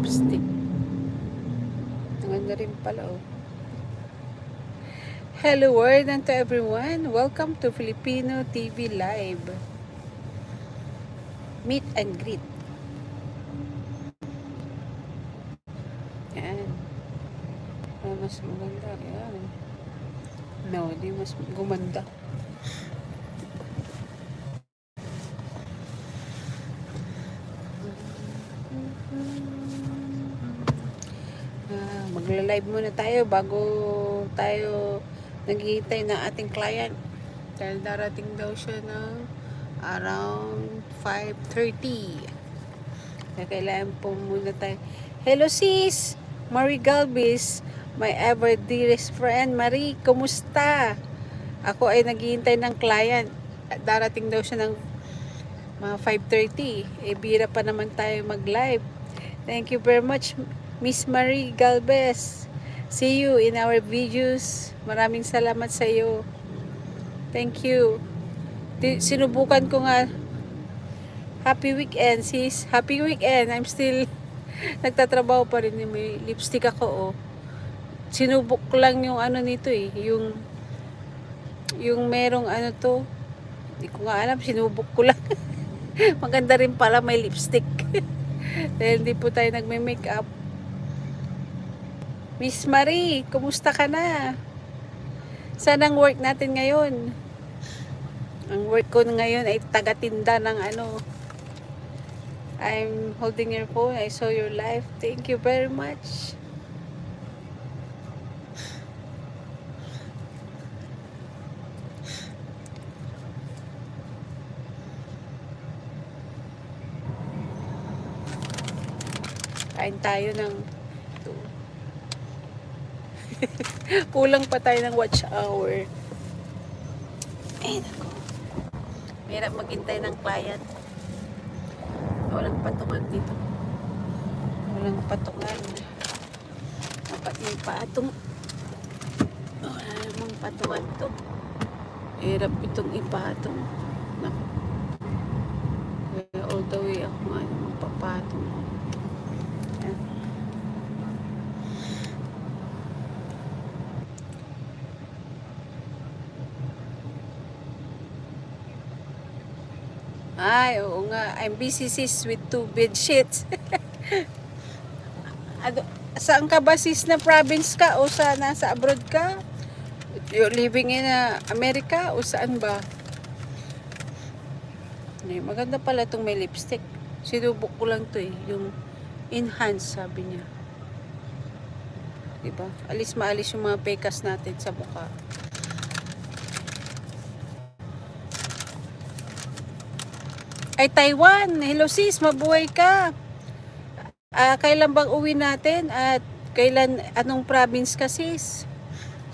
lipstick. Ang ganda rin pala, oh. Hello world and to everyone. Welcome to Filipino TV Live. Meet and greet. Yan. Mas maganda. Yan. No, di mas gumanda. Magla-live muna tayo bago tayo naghihintay ng ating client. Dahil darating daw siya ng around 5:30. Kaya kailangan po muna tayo. Hello sis! Marie Galvez, my ever dearest friend. Marie, kumusta? Ako ay naghihintay ng client. Darating daw siya ng mga 5:30. Bira pa naman tayo mag-live. Thank you very much, Miss Marie Galvez. See you in our videos. Maraming salamat sa iyo. Thank you. Sinubukan ko nga. Happy weekend, sis. Happy weekend. I'm still nagtatrabaho pa rin. May lipstick ako, oh. Sinubok lang yung ano nito, eh. Yung merong ano to. Hindi ko nga alam. Sinubok ko lang. Maganda rin pala may lipstick. Dahil hindi po tayo nagme-makeup. Miss Marie, kumusta ka na? Saan ang work natin ngayon? Ang work ko ngayon ay taga-tinda ng ano. I'm holding your phone. I saw your live. Thank you very much. Kain tayo ng kulang pa tayo ng watch hour. Ay, nako. Mahirap maghintay ng client. Walang patungan dito. Walang patungan. Dapat may patong. Wala namang patungan to. Hirap itong ipatong. Nako. All the way ako nga magpapatong. Ay, oo nga. I'm busy sis with 2 bed sheets. Saan ka ba sis na province ka? O nasa abroad ka? You're living in America? O saan ba? Ay, maganda pala itong may lipstick. Sinubok ko lang to, eh. Yung enhance, sabi niya. Diba? Maalis yung mga pekas natin sa mukha. Ay, Taiwan. Hello sis, mabuhay ka. Kailan bang uwi natin? At kailan, anong province ka sis?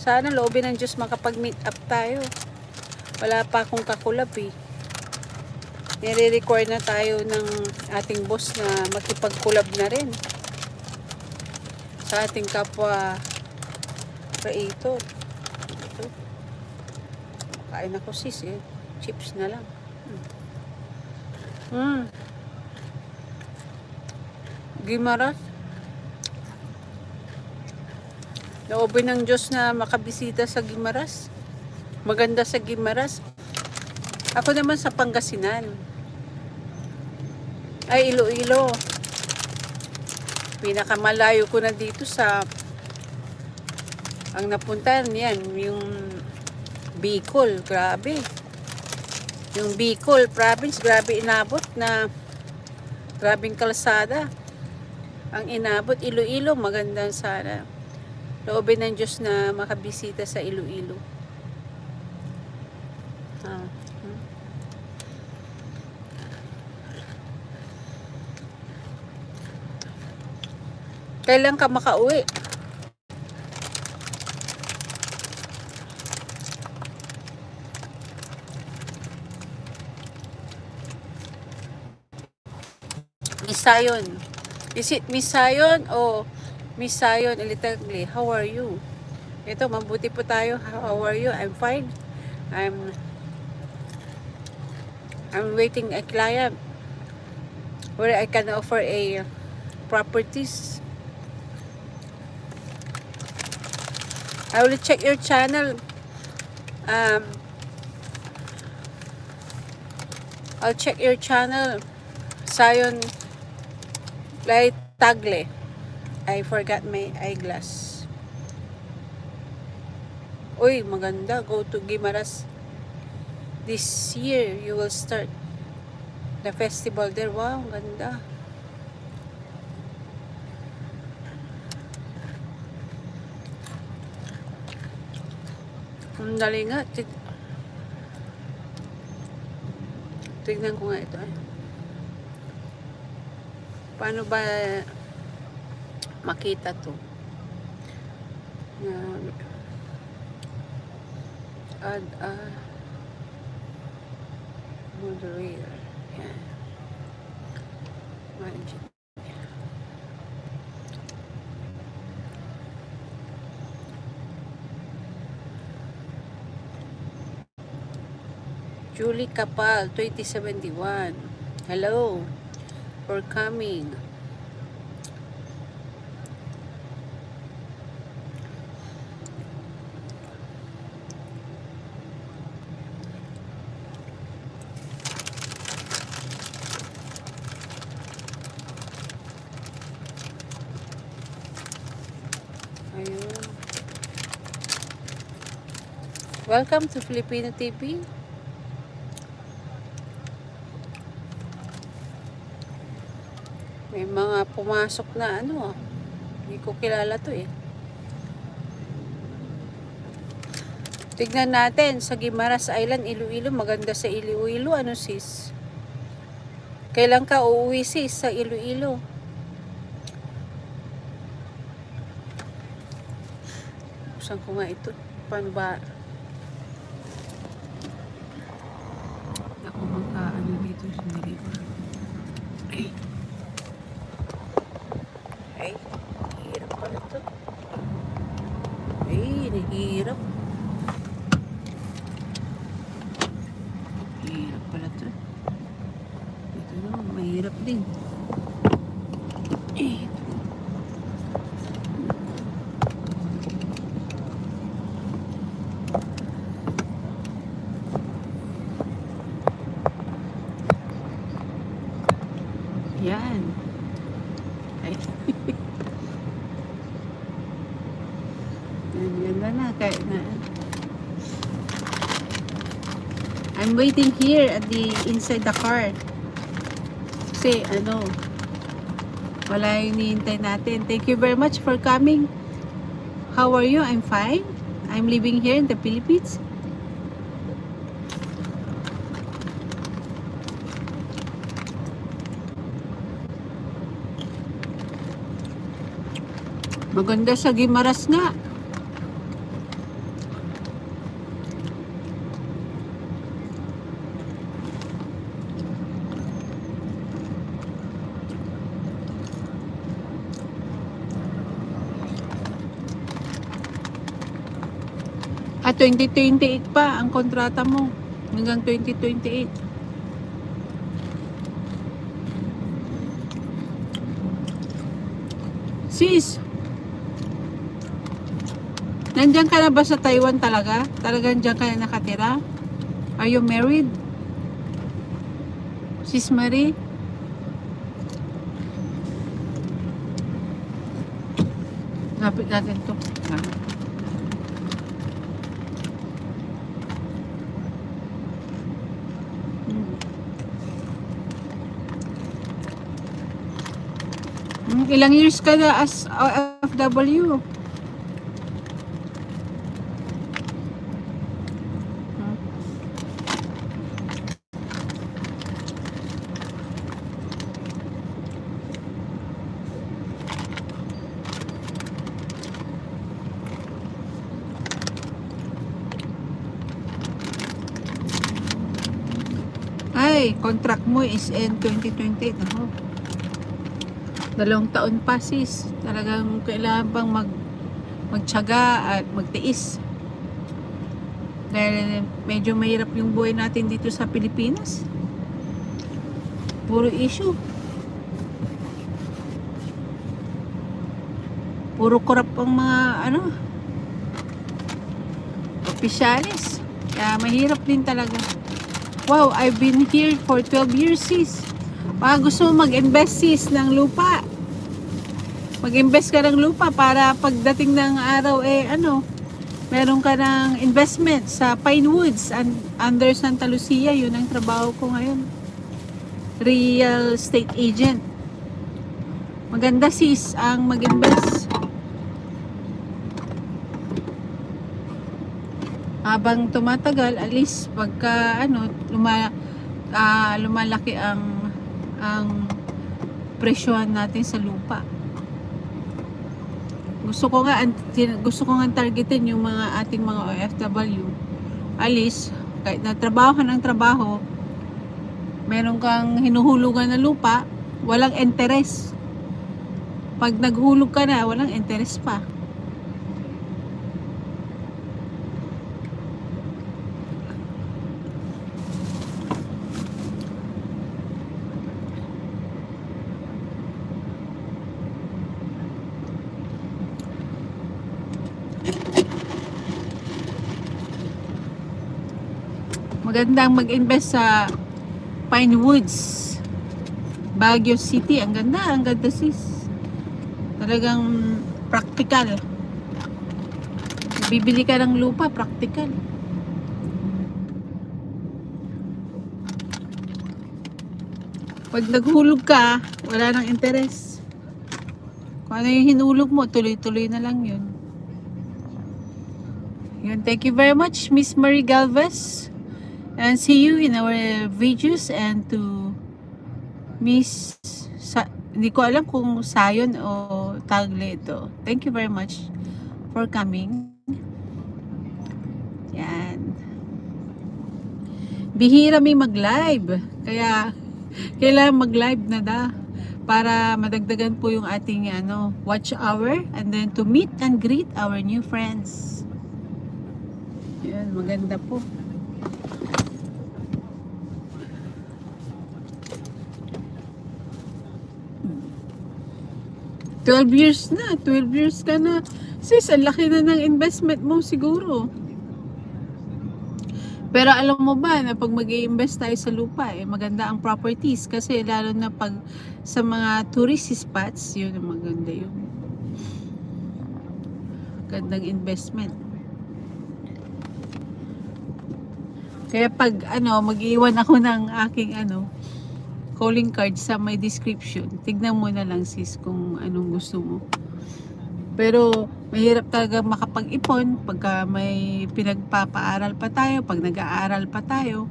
Sana loobin ng Diyos makapag-meet up tayo. Wala pa akong kakulab, eh. Nire-record na tayo ng ating boss na makipag-collab na rin sa ating kapwa creator. Ito. Kain ako sis, eh. Chips na lang. Guimaras. Loobin ng Diyos na makabisita sa Guimaras. Maganda sa Guimaras. Ako naman sa Pangasinan. Ay, Iloilo. Pinakamalayo ko na dito sa ang napuntahan yan, yung Bicol. Grabe. Yung Bicol province, grabe inabot na grabing kalsada. Ang inabot, Iloilo, maganda sana. Loobin ng Diyos na makabisita sa Iloilo. Kailan ka makauwi? Misayon. Is it Misayon o Misayon Elitagli? How are you? Ito, mabuti po tayo. How are you? I'm fine. I'm waiting a client where I can offer a properties. I will check your channel. I'll check your channel. Sayon Light Tagle. I forgot my eyeglass. Uy, maganda. Go to Guimaras. This year, you will start the festival there. Wow, ganda. Ang dali nga. Tignan ko nga ito. Paano ba makita to? Add a moderator. Yan. Magic. Julie Kapal, 2071. Hello for coming. Ayun. Welcome to Filipino TV. May mga pumasok na hindi ko kilala to eh. Tignan natin sa Guimaras Island, Iloilo. Maganda sa Iloilo. Ano sis? Kailan ka uuwi sis sa Iloilo? Saan ko nga ito? Paano ba? Ako magka dito sa nilipa. Ay, hirap pala to. Ay, nahihirap. Hirap pala to. Ito naman, mahirap din. Yan. Ay. Ganda na. Kahit na. I'm waiting here at the inside the car. Kasi wala yung hinihintay natin. Thank you very much for coming. How are you? I'm fine. I'm living here in the Philippines. Maganda sa Guimaras nga. At 2028 pa ang kontrata mo. Hanggang 2028. Sis, nandiyan ka na ba sa Taiwan talaga? Talagang diyan ka na nakatira? Are you married? Sis Marie? Lapit natin to. Ilang years ka na as OFW? Ay, contract mo is end 2028. Ako. 2 taon pa sis. Talagang kailangan bang magtiyaga at magtiis. Dahil medyo mahirap yung buhay natin dito sa Pilipinas. Puro issue. Puro korap ang mga opisyalis. Kaya mahirap din talaga. Wow, I've been here for 12 years, sis. Baka gusto mo mag-invest, sis, ng lupa. Mag-invest ka ng lupa para pagdating ng araw, meron ka ng investment sa Pinewoods under Santa Lucia. Yun ang trabaho ko ngayon. Real estate agent. Maganda, sis, ang mag-invest. Habang tumatagal, at least pagka lumalaki ang presyohan natin sa lupa. Gusto ko nga targetin yung mga ating mga OFW. At least kahit na trabaho ng trabaho, meron kang hinuhulugan na lupa, walang interes. Pag naghulog ka na, walang interes pa. Magandang mag-invest sa Pinewoods, Baguio City. Ang ganda sis. Talagang practical. Bibili ka ng lupa, practical. Pag naghulog ka, wala nang interes. Kung ano yung hinulog mo, tuloy-tuloy na lang yun. Thank you very much, Miss Marie Galvez. And see you in our videos. And to Miss hindi ko alam kung Sayon o Tagle ito. Thank you very much for coming. Yan. Bihira may mag-live. Kaya kailangan mag-live na para madagdagan po yung ating watch hour, and then to meet and greet our new friends. Yan, maganda po. 12 years ka na. Sis, ang laki na ng investment mo siguro. Pero alam mo ba na pag mag-i-invest tayo sa lupa, maganda ang properties. Kasi lalo na pag sa mga tourist spots, yun ang maganda yun. Gandang investment. Kaya pag mag-iwan ako ng aking calling card sa my description, tignan mo na lang sis kung anong gusto mo. Pero mahirap talaga makapag-ipon pagka may pinagpapaaral pa tayo, pag nag-aaral pa tayo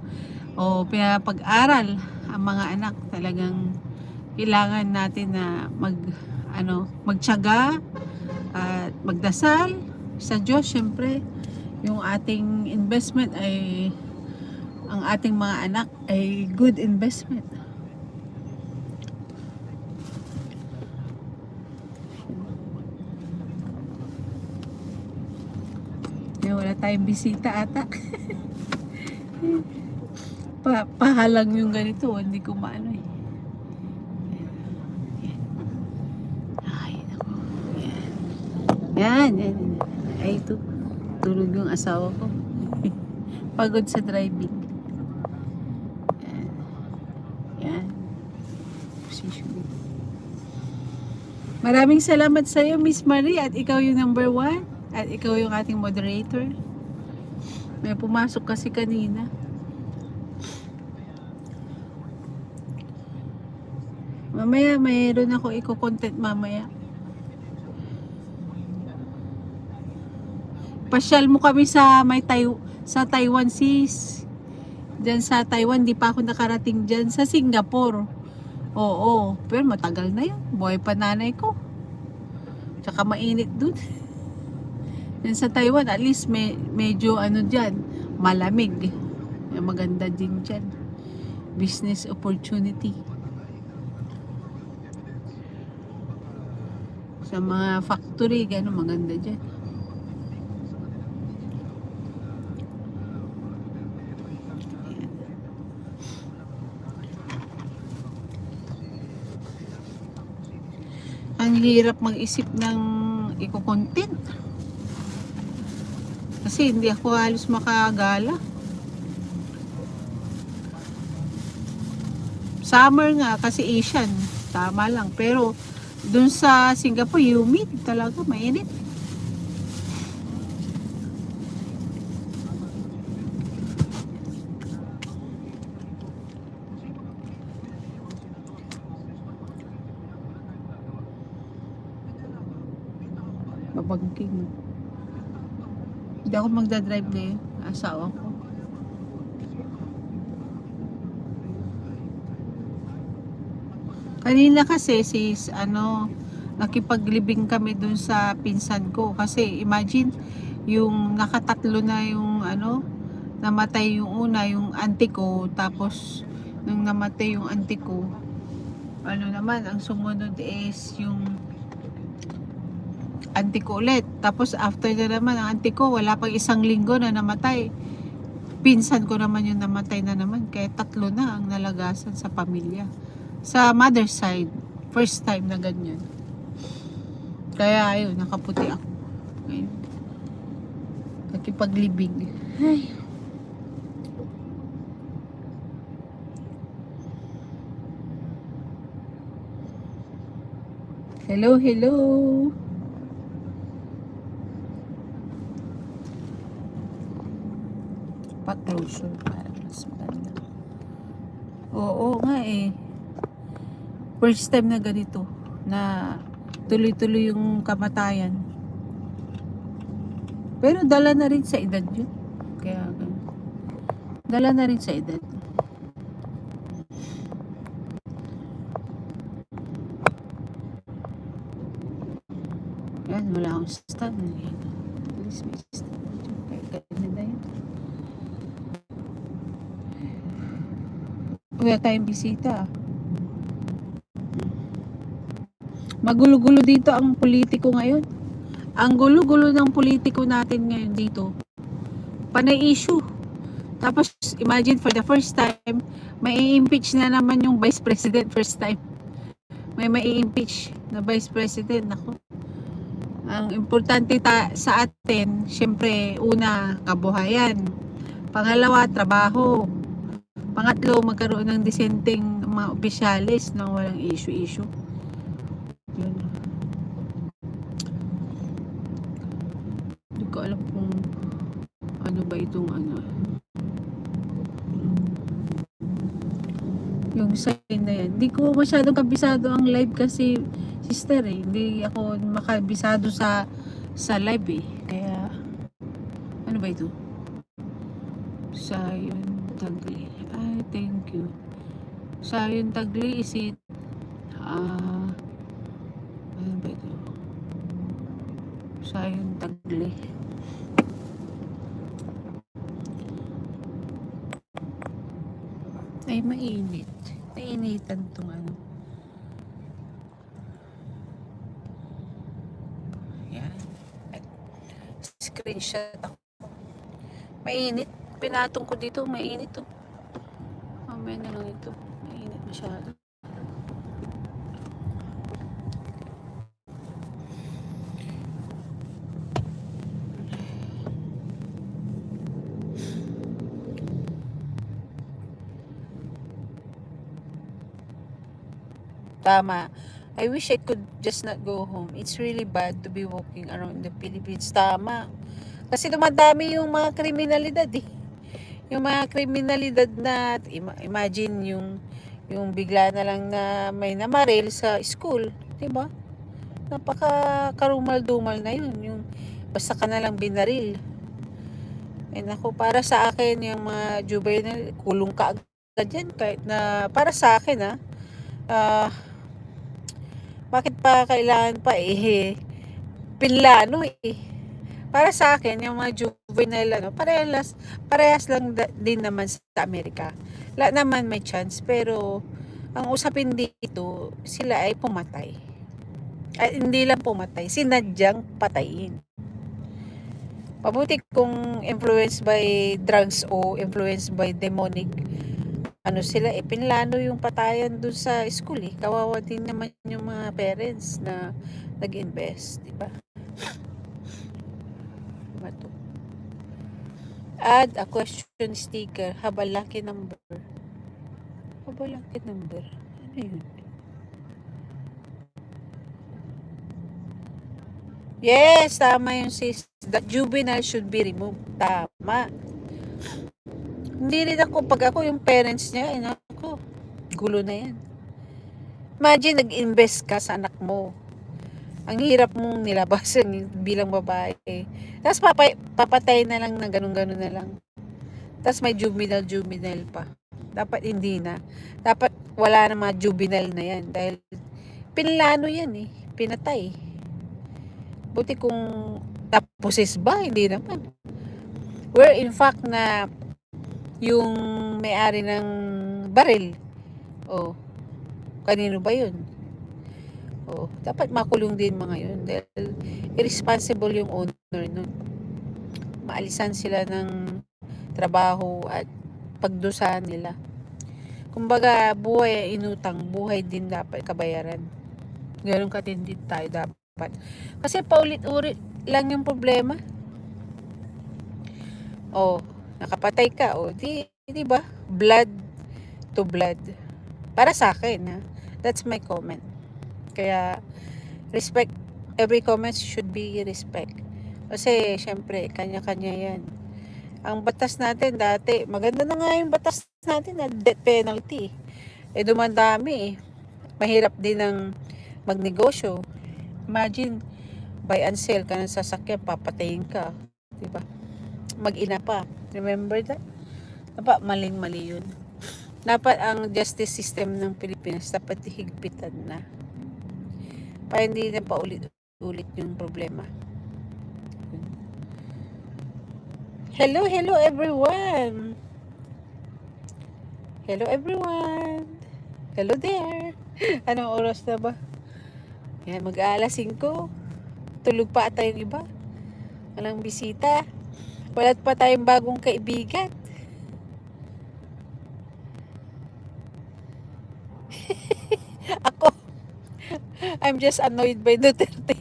o pinapag-aral ang mga anak. Talagang kailangan natin na magtiyaga at magdasal sa Diyos. Syempre yung ating investment ang ating mga anak ay good investment. Wala tayong bisita ata. Pahalang yung ganito, hindi ko maano eh. Ay, naku. Yan. Ay, ito. Tulog yung asawa ko. Pagod sa driving. Yan. Position. Maraming salamat sa iyo, Miss Marie, at ikaw yung number 1. At ikaw yung ating moderator. May pumasok kasi kanina. Mamaya mayroon ako i-content mamaya. Pasyal mo kami sa Taiwan sis. Diyan sa Taiwan, di pa ako nakarating diyan. Sa Singapore. Oo, pero matagal na yun. Buhay pa nanay ko. Tsaka mainit dun. Yan sa Taiwan, at least medyo dyan, malamig. Maganda din dyan. Business opportunity. Sa mga factory, maganda dyan. Ang hirap mag-isip ng iko-content. Kasi hindi ako halos makagala. Summer nga kasi Asian, tama lang. Pero dun sa Singapore, humid talaga, mainit. Babagking. Hindi ako magdadrive ngayon. Asawa ko. Kanina kasi sis, nakipaglibing kami dun sa pinsan ko. Kasi imagine, yung nakatatlo na yung namatay yung una, yung auntie ko. Tapos, nung namatay yung auntie ko, naman, ang sumunod is yung auntie ko ulit. Tapos, after na naman, ang auntie ko, wala pang isang linggo na namatay. Pinsan ko naman yung namatay na naman. Kaya tatlo na ang nalagasan sa pamilya. Sa mother side, first time na ganyan. Kaya ayun, nakaputi ako. Ayun. Nakipaglibing. Ay. Hello, hello. Pa-closure para mas maganda. Oo nga eh. First time na ganito na tuloy-tuloy yung kamatayan. Pero dala na rin sa edad yun. Kaya dala na rin sa edad. Yan, wala akong stand. Please may stand. Kaya ganda yun. Wala tayong bisita. Magulo-gulo dito ang politiko ngayon. Ang gulo-gulo ng politiko natin ngayon dito. Panay issue. Tapos imagine for the first time, may impeach na naman yung vice president first time. May impeach na vice president. Ako. Ang importante sa atin, syempre, una, kabuhayan. Pangalawa, trabaho. Pangatlo, magkaroon ng disenteng mga opisyalis na walang issue-issue. Yun. Hindi ko alam kung ano ba itong yung sign na yan. Hindi ko masyadong kabisado ang live kasi sister eh. Hindi ako makabisado sa live eh. Kaya ano ba ito? Sayon Tagli. Ay, thank you. Sayon Tagli, is it ano ba ito? Sayon Tagli. Ay, mainit. Nainitan tong yan. Screenshot ako. Mainit. Pinatong ko dito. Mainit to. Mamaya na lang ito. Mainit masyado. Tama. I wish I could just not go home. It's really bad to be walking around the Philippines. Tama. Kasi dumadami yung mga kriminalidad eh. Yung mga kriminalidad na, imagine yung bigla na lang na may namaril sa school. Diba? Napaka karumal-dumal na yun. Yung basta ka na lang binaril. And ako, para sa akin, yung mga juvenile, kulong ka agad yan. Kahit na, para sa akin bakit pa kailangan pa pinlano eh. Para sa akin, yung mga juvenile, parehas lang din naman sa Amerika. Lahat naman may chance, pero ang usapin dito, sila ay pumatay. At hindi lang pumatay, sinadyang patayin. Mabuti kung influenced by drugs o influenced by demonic, sila, pinlano yung patayan dun sa school eh. Kawawa din naman yung mga parents na nag-invest, di ba? Ba to? Add a question sticker. Have a lucky number. Have a lucky number. Ano yun? Yes, tama yung sis. That juvenile should be removed. Tama. Hindi rin ako, pag ako yung parents niya, ako, gulo na yan. Imagine, nag-invest ka sa anak mo. Ang hirap mong nilabas bilang babae. Tapos papatay na lang na ganun-ganun na lang. Tapos may juvenile pa. Dapat hindi na. Dapat wala na mga juvenile na yan. Dahil pinlano yan pinatay. Buti kung taposes ba, hindi naman. Where in fact na yung may-ari ng baril, kanino ba yun? Dapat makulong din mga yun dahil irresponsible yung owner nun. Maalisan sila ng trabaho at pagdusahan nila. Kumbaga, buhay ay inutang, buhay din dapat kabayaran. Ganun katindi tayo dapat. Kasi paulit-ulit lang yung problema. Nakapatay ka, di ba? Blood to blood. Para sa akin, that's my comment. Kaya, respect, every comment should be respect. Kasi, syempre, kanya-kanya yan. Ang batas natin dati, maganda na nga yung batas natin na death penalty. Dumandami Mahirap din ng magnegosyo. Imagine, buy and sell ka ng sasakyan, papatayin ka. Diba? Mag-ina pa. Remember that? Dapat maling-mali yun. Dapat ang justice system ng Pilipinas dapat higpitan na. Para hindi na paulit-ulit yung problema. Hello everyone. Hello everyone. Hello there. Anong oras na ba? Yan, mag-aalas 5. Tulog pa ata yung iba. Walang bisita. Wala pa tayong bagong kaibigan. Ako, I'm just annoyed by Duterte.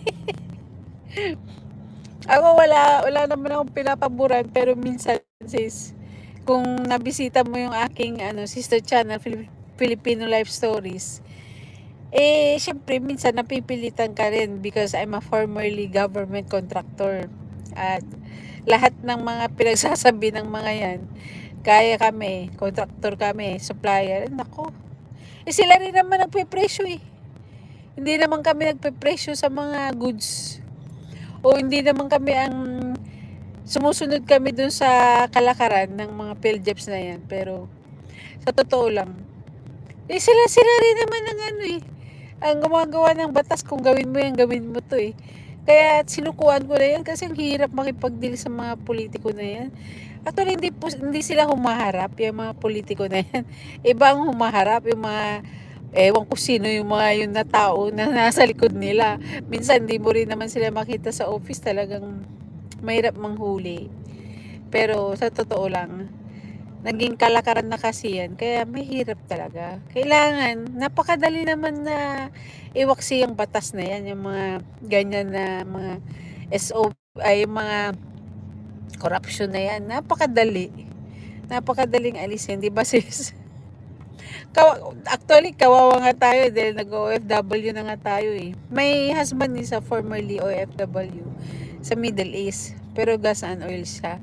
Ako wala naman akong pinapaboran, pero minsan sis, kung nabisita mo yung aking sister channel, Filipino Life Stories, syempre minsan napipilitan ka rin because I'm a formerly government contractor. At lahat ng mga pinagsasabi ng mga yan, kaya kami, contractor kami, supplier, nako. Sila rin naman nagpe-presyo Hindi naman kami nagpe-presyo sa mga goods. O hindi naman kami ang sumusunod kami dun sa kalakaran ng mga PhilJeps na yan. Pero sa totoo lang, sila rin naman ang ang gumagawa ng batas. Kung gawin mo yan, gawin mo to Kaya sinukuan ko na yan kasi ang hirap makipagdeal sa mga politiko na yan. Actually, hindi sila humaharap, yung mga politiko na yan. Iba ang humaharap, yung mga ewan ko sino yung mga yun na tao na nasa likod nila. Minsan hindi mo rin naman sila makita sa office, talagang mahirap manghuli. Pero sa totoo lang, naging kalakaran na kasi yan, kaya mahirap talaga. Kailangan, napakadali naman na iwaksi yung batas na yan, yung mga ganyan na mga SO, ay mga corruption na yan. Napakadaling alisin, di ba sis? Actually, kawawa nga tayo dahil nag-OFW na nga tayo May husband sa formerly OFW sa Middle East. Pero gas and oil siya.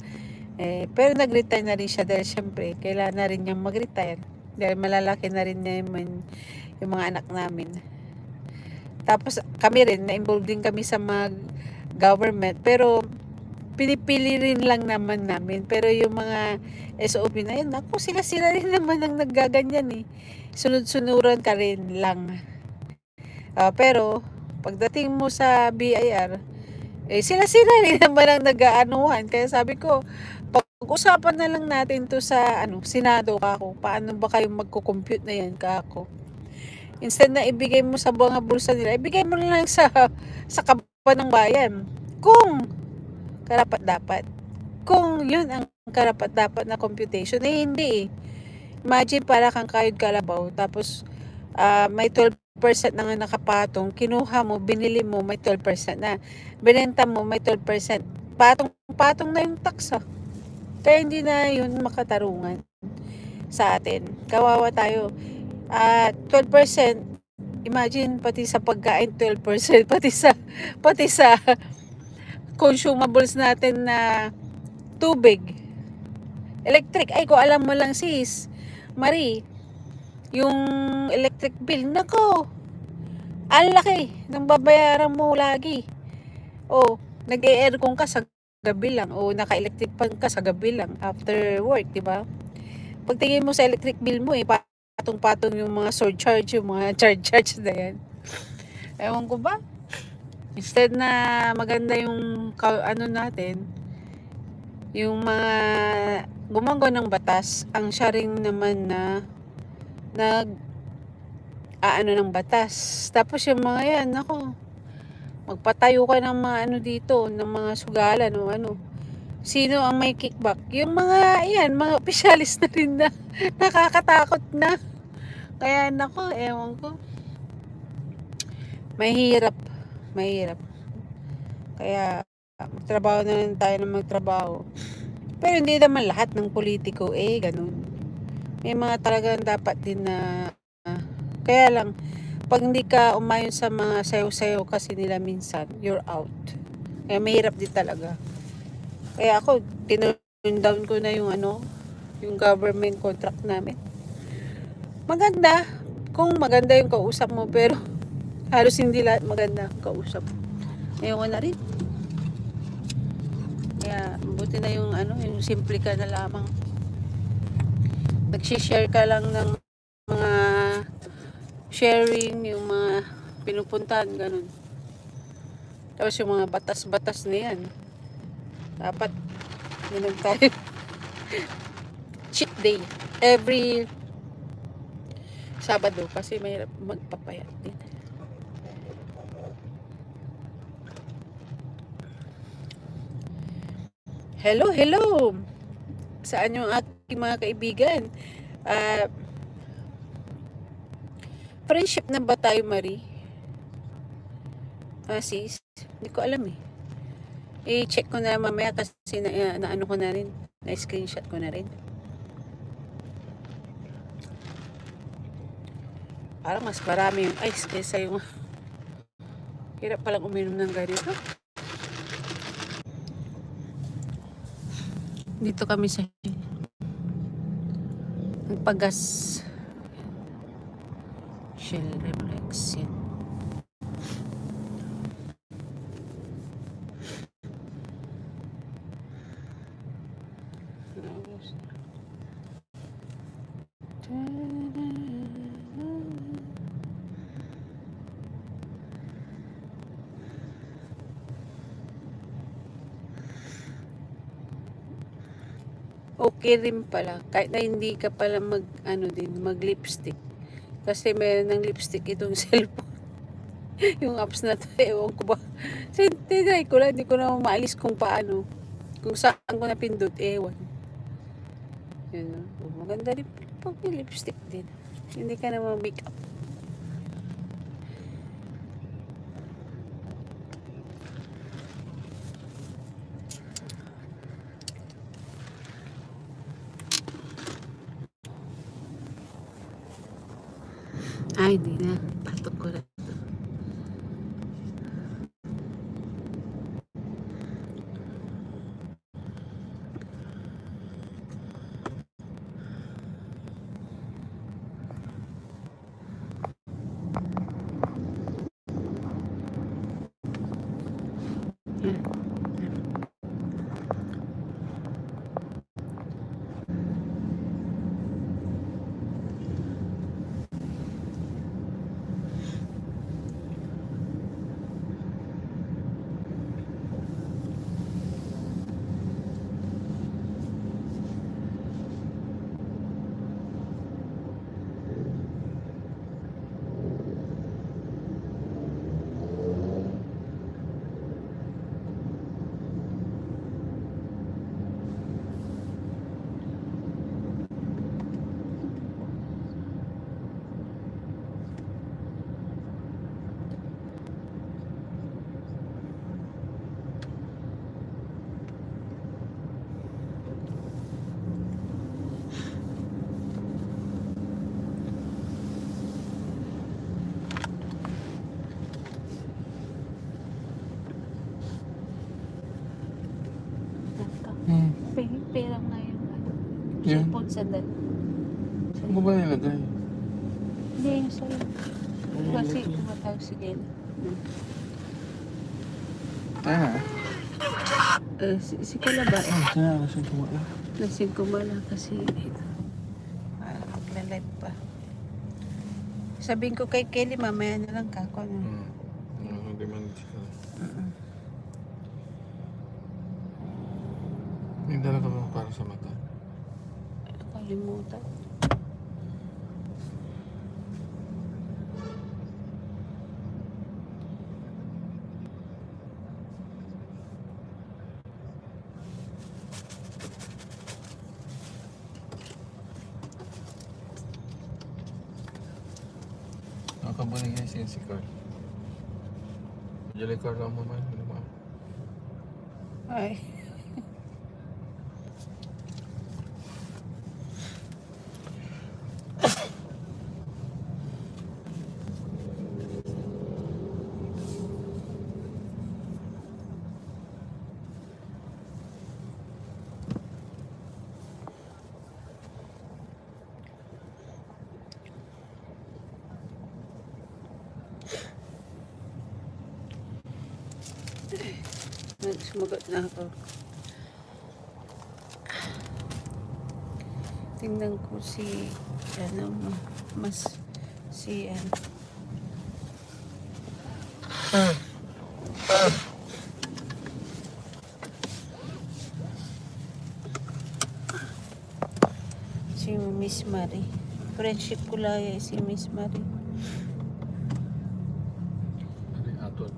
Pero nag-retire na rin siya dahil syempre, kailangan na rin niyang mag-retire. Dahil malalaki na rin niya yung mga anak namin. Tapos kami rin, na-involve din kami sa mga government. Pero pinipili rin lang naman namin. Pero yung mga SOP na yun, ako sila rin naman ang naggaganyan Sunod-sunuran ka rin lang. Pero pagdating mo sa BIR, sila rin naman ang nag-aanuhan. Kaya sabi ko, pag-usapan na lang natin to sa Senado kako. Paano ba kayong magko-compute na yan kako? Instead na ibigay mo sa mga bulsa nila, ibigay mo na lang sa kaban ng bayan. Kung karapat-dapat. Kung yun ang karapat-dapat na computation, hindi Imagine para kang kayod kalabaw, tapos may 12 12% na nga nakapatong, kinuha mo, binili mo, may 12% na. Binenta mo, may 12%. Patong-patong na yung tax, ah. Kaya hindi na yun makatarungan sa atin. Kawawa tayo. 12%, imagine, pati sa pagkain, 12%, pati sa consumables natin na tubig, electric. Ay, kung alam mo lang sis, Marie, yung electric bill, nako, ang laki ng babayaran mo lagi. O, nag-e-aircon ka sa gabi lang, o naka-electric fan ka sa gabi lang after work, di ba? Pagtingin mo sa electric bill mo, patong-patong yung mga surcharge, yung mga charge na yan. Ewan ko ba? Instead na maganda yung ano natin, yung mga gumagawa ng batas, ang siya rin naman na ano ng batas. Tapos yung mga yan, ako, magpatayo ka ng mga ano dito, ng mga sugalan o ano. Sino ang may kickback? Yung mga, yan, mga opisyalis na rin na nakakatakot na. Kaya nako, ewan ko. Mahirap. Kaya, magtrabaho na lang tayo ng magtrabaho. Pero hindi naman lahat ng politiko, ganun. May mga talagang dapat din na, kaya lang, pag hindi ka umayon sa mga sayo-sayo kasi nila minsan, you're out. Kaya mahirap din talaga. Kaya ako, tinurn down ko na yung yung government contract namin. Maganda, kung maganda yung kausap mo, pero halos hindi lahat maganda ang kausap. Ayoko na rin. Kaya, buti na yung yung simple ka na lamang. Nag-share ka lang ng mga sharing, yung mga pinupuntahan, ganun. Tapos yung mga batas-batas na yan, dapat ganun tayo. Cheat day every Sabado kasi mahirap magpapayat din. Hello. Saan yung aking mga kaibigan? Friendship na ba tayo, Marie? Sis? Hindi ko alam eh. I-check ko na mamaya kasi na ano ko na rin. Na-screenshot ko na rin. Parang mas marami yung ice kaysa yung hirap palang uminom ng ganito. Dito kami sa nagpagas Shell Reflex yan. Okay rin pala kahit na hindi ka pala mag lipstick kasi meron ng lipstick itong cellphone. Yung apps na to, ewan ko ba, tinry ko lang, hindi ko na maalis kung paano, kung saan ko napindot, ewan. Yun, maganda rin pag may lipstick din, hindi ka na mag-make up. Ay, di na. Patok ko na. Yan. Yan. cellphone sandali. Saan mo ba nilagay? Hindi, yung sa'yo. Kasi tumatawag si Len. Ah, Si Kala ba? kaya kasi tumala. Lasing ko mala kasi magla-live pa. Sabihin ko kay Kelly, mamaya na lang kako na. Hindi man siya. Hindi talaga ba para sa mata? Kalimutan. Nakabalik niya siya si Carl. Jali Carl ang mamay. Ano ba? Ay. Sumagot na ako. Tingnan ko si si si Miss Marie. Friendship ko lang si Miss Marie. Ano yung atol?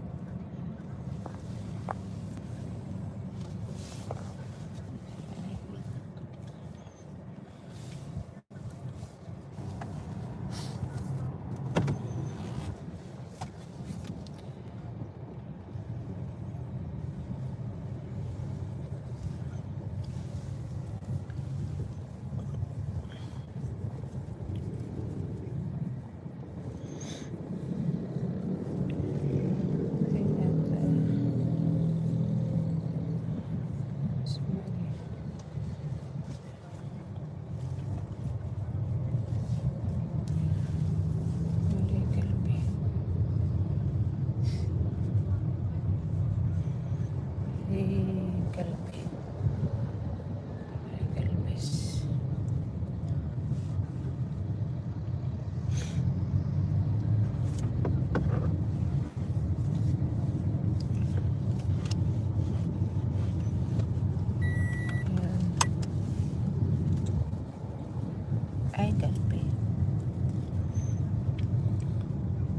Ay, Galpe.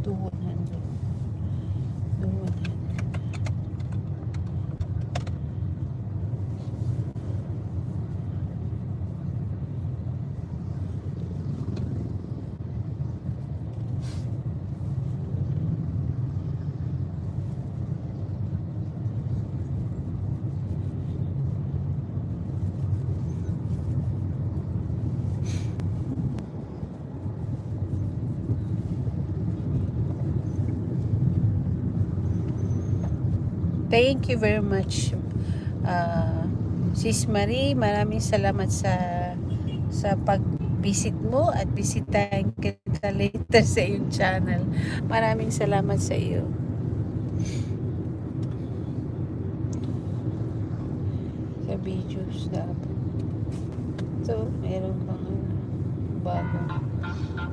200. 200. Thank you very much, Sis Marie. Maraming salamat sa pag-visit mo at bisitahin kita later sa iyong channel. Maraming salamat sa iyo. Sa videos dapat. So, meron pang bagong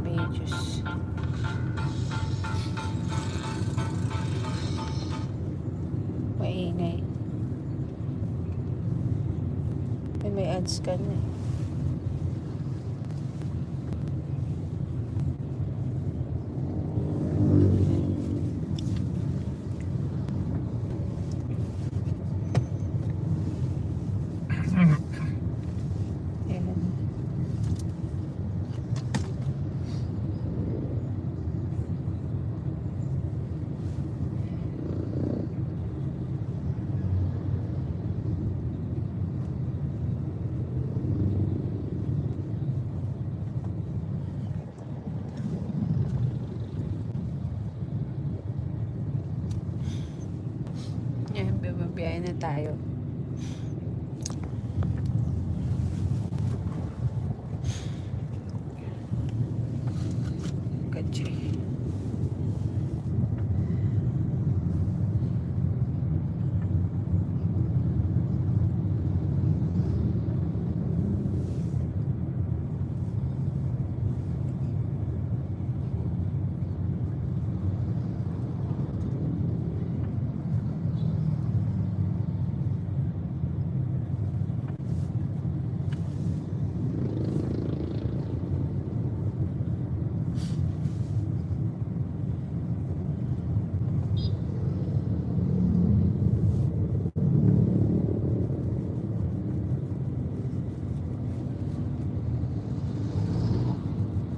videos. Maingay. May ads ka na. Yan, biyahe na tayo.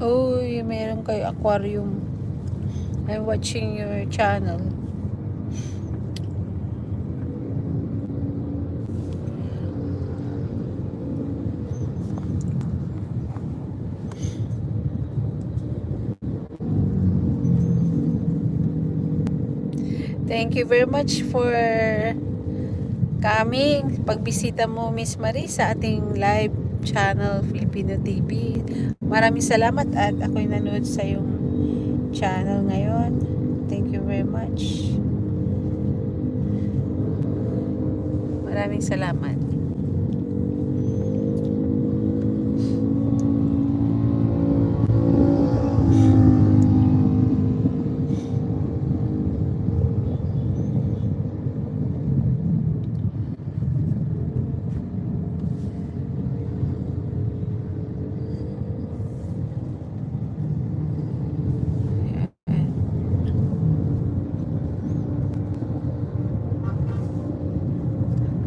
Uy, meron kayo aquarium. I'm watching your channel. Thank you very much for coming. Pagbisita mo, Miss Marie, sa ating live channel, Filipino TV. Maraming salamat at ako'y nanood sa iyong channel ngayon. Thank you very much. Maraming salamat.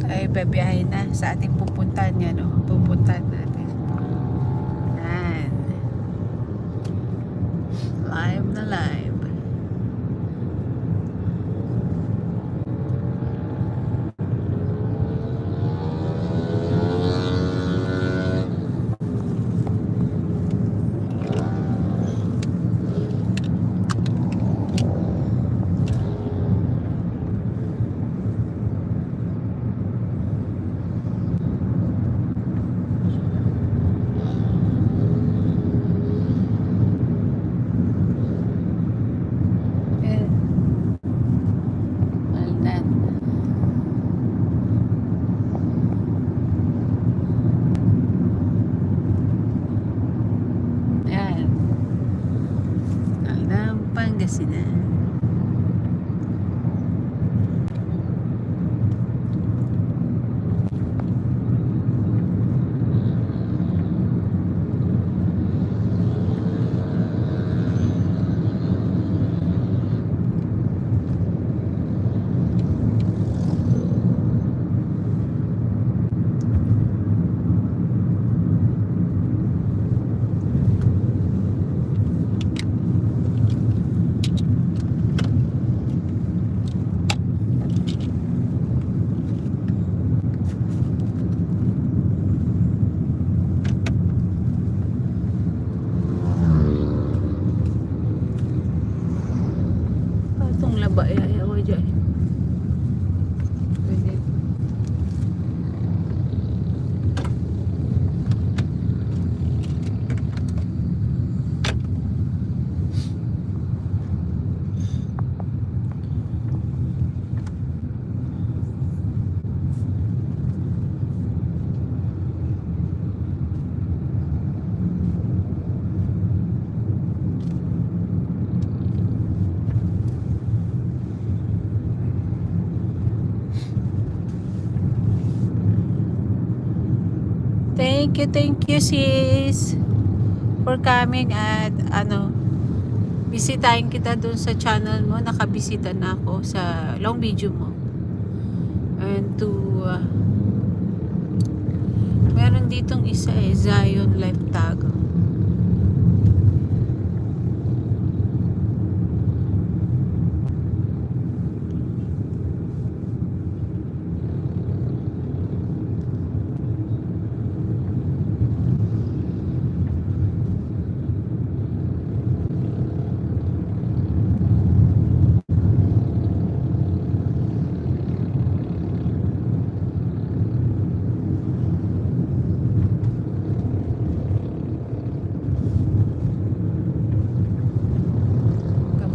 Ay, babiyahin na sa ating pupuntahan yan, no? Pupuntahan natin. Yan. Live na live. Yan. Maldan. Yan. Maldan, Pangasinan. Patong laba ay ako dyan. Pwede. Thank you sis for coming at bisitahin kita dun sa channel mo. Nakabisita na ako sa long video mo. And meron ditong isa Zion Life Tag.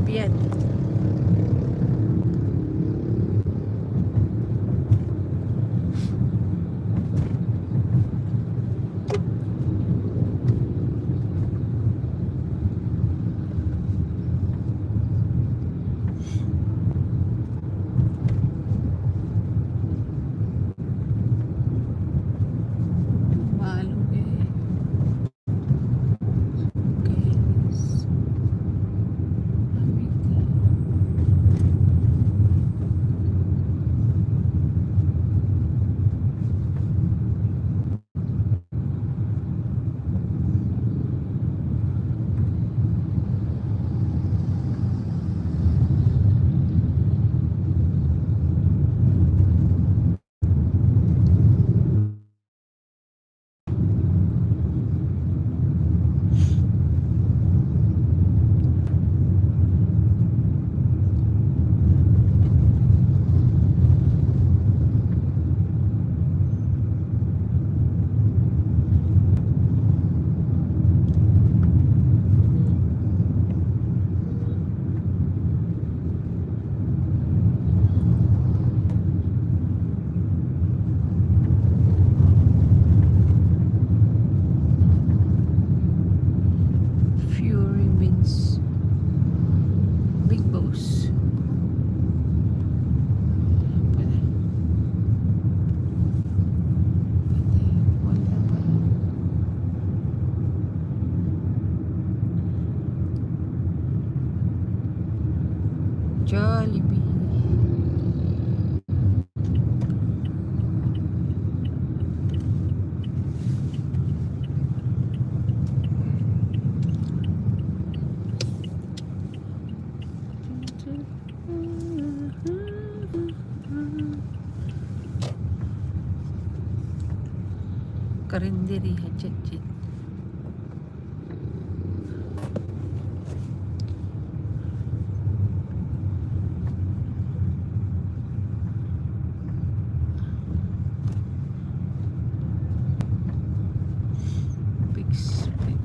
yan. Malog eh. Guys. Fury means big boss. Pwede. Wala pa. Jollibee. Karinderiya, Jit. Big split.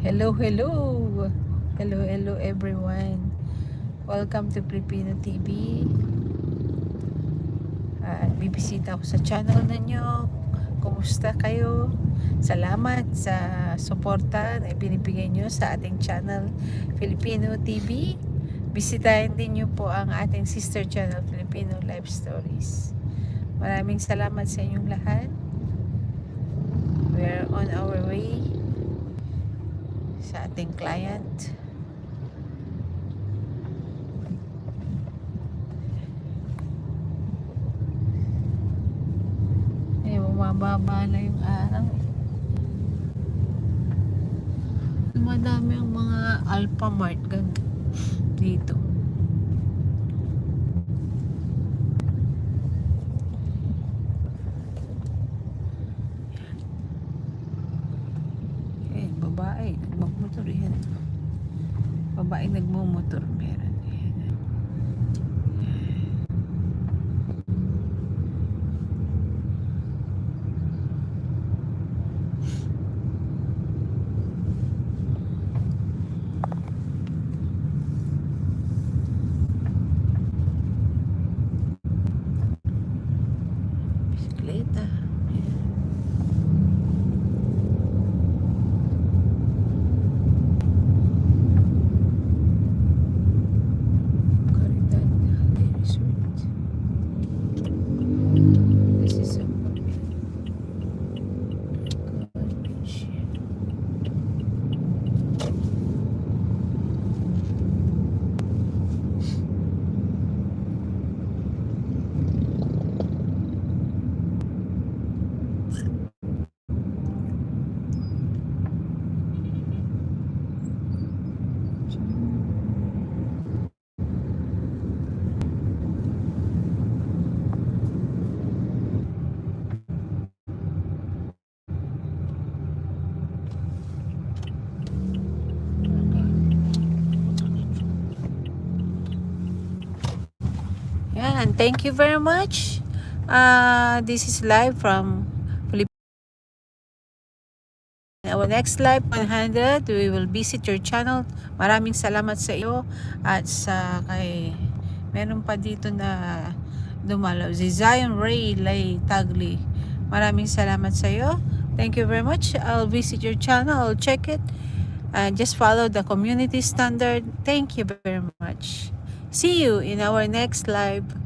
Hello, hello. Hello everyone. Welcome to Filipino TV. Bibisita ako sa channel ninyo. Kumusta kayo? Salamat sa suporta na ibinibigay nyo sa ating channel Filipino TV. Bisitahin din nyo po ang ating sister channel Filipino Life Stories. Maraming salamat sa inyong lahat. We're on our way sa ating client. Bumababa na yung araw. Madami ang mga Alphamart dito. Babae nagmumotor yan. Babae nagmumotor meron. Bisikleta. Ayan, thank you very much. This is live from Philippines. Our next live 100, we will visit your channel. Maraming salamat sa iyo at sa kay meron pa dito na dumalaw si Zion Ray Lay Tagli. Maraming salamat sa iyo. Thank you very much. I'll visit your channel. I'll check it. Just follow the community standard. Thank you very much. See you in our next live.